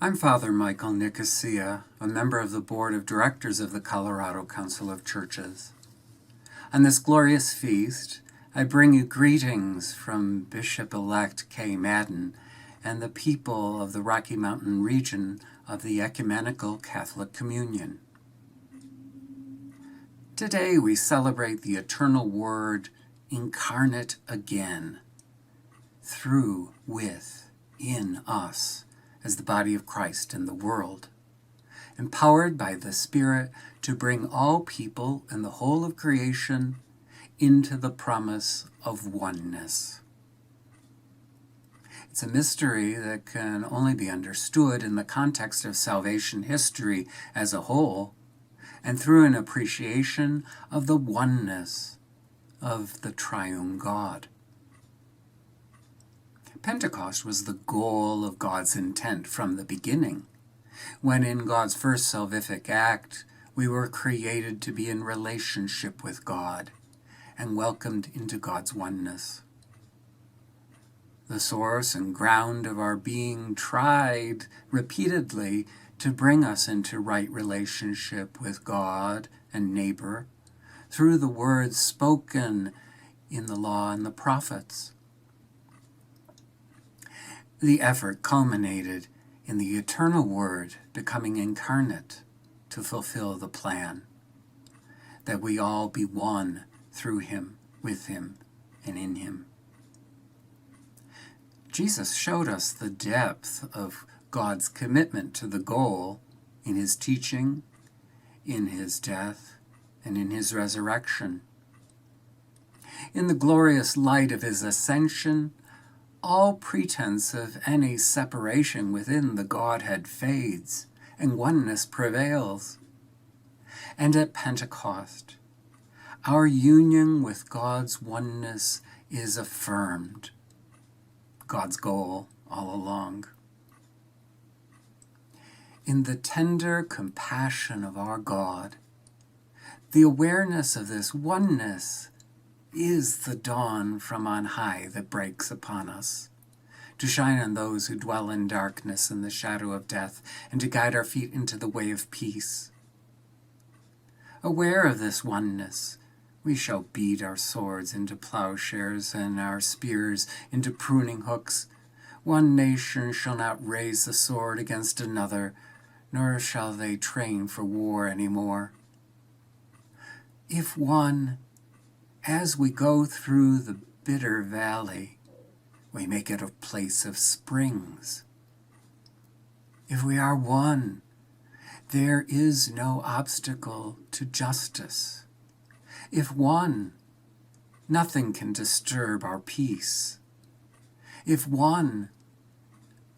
I'm Father Michael Nicosia, a member of the Board of Directors of the Colorado Council of Churches. On this glorious feast, I bring you greetings from Bishop-elect Kay Madden and the people of the Rocky Mountain region of the Ecumenical Catholic Communion. Today we celebrate the eternal Word incarnate again, through, with, in us, as the body of Christ in the world, empowered by the Spirit to bring all people and the whole of creation into the promise of oneness. It's a mystery that can only be understood in the context of salvation history as a whole, and through an appreciation of the oneness of the triune God. Pentecost was the goal of God's intent from the beginning, when in God's first salvific act, we were created to be in relationship with God and welcomed into God's oneness. The source and ground of our being tried repeatedly to bring us into right relationship with God and neighbor through the words spoken in the law and the prophets. The effort culminated in the eternal Word becoming incarnate to fulfill the plan, that we all be one through Him, with Him, and in Him. Jesus showed us the depth of God's commitment to the goal in His teaching, in His death, and in His resurrection. In the glorious light of His ascension, all pretense of any separation within the Godhead fades, and oneness prevails. And at Pentecost, our union with God's oneness is affirmed, God's goal all along. In the tender compassion of our God, the awareness of this oneness is the dawn from on high that breaks upon us, to shine on those who dwell in darkness and the shadow of death, and to guide our feet into the way of peace. Aware of this oneness, we shall beat our swords into plowshares and our spears into pruning hooks. One nation shall not raise the sword against another, nor shall they train for war any more. If one, as we go through the bitter valley, we make it a place of springs. If we are one, there is no obstacle to justice. If one, nothing can disturb our peace. If one,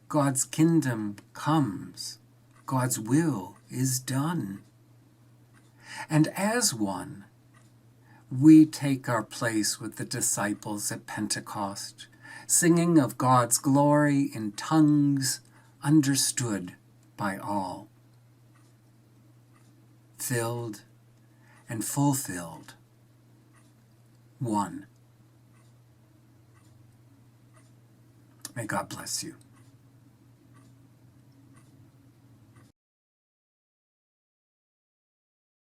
God's kingdom comes, God's will is done. And as one, we take our place with the disciples at Pentecost, singing of God's glory in tongues understood by all. Filled and fulfilled, one. May God bless you.